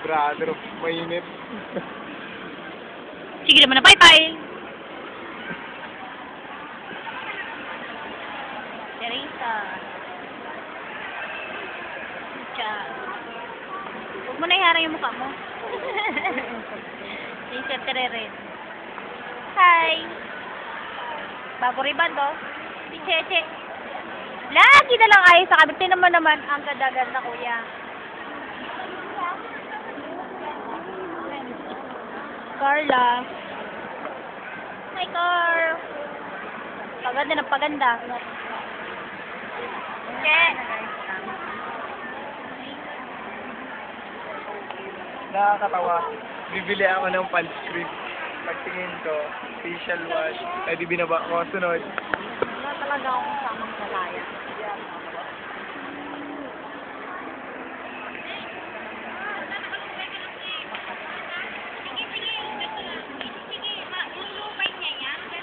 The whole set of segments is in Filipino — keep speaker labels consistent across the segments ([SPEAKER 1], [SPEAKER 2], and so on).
[SPEAKER 1] Brother, mainit.
[SPEAKER 2] Sige naman na, bye-bye! Teresa. Chan. Huwag mo na iharang yung mukha mo. Teresa Tereren. Hi! Baboribando. Si Cheche. Lagi na lang ayos sa kabit. Tinan mo naman ang ganda-ganda, kuya. Carla. Hi, Carl. Paganda na paganda. Che.
[SPEAKER 1] Nakakatawa. Bibili ako ng sunscreen. Pagtingin ko, facial wash. Eh di binaba ko. Sunod.
[SPEAKER 2] Wala talaga akong kasamang kalaya.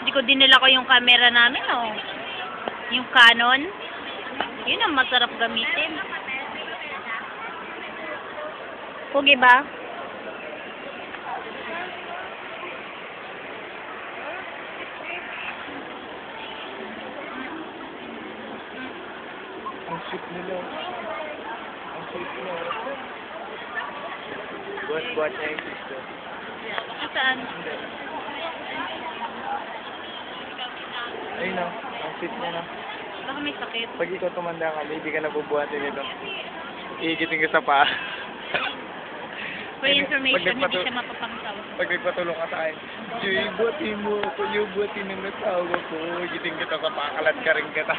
[SPEAKER 2] Hindi ko dinala ko yung camera namin, oh. Yung Canon. Yun ang masarap gamitin. Pugi ba?
[SPEAKER 1] Ang sweet nila. Ang sweet nila. Buhat-buhat niya yung sister.
[SPEAKER 2] Saan?
[SPEAKER 1] Ayun na. Ang sweet niya na.
[SPEAKER 2] Baka may sakit.
[SPEAKER 1] Pag ikaw tumanda ka, hindi ka nabubuhatin ito. Iigitin ka sa paa.
[SPEAKER 2] For information, hindi siya mapapangsawa.
[SPEAKER 1] Pag nagpatulong ka sa akin, Joy, buhatin mo ako. Yung buhatin ng nasawa ko. Igitin kita sa paa. Kalat ka rin kita.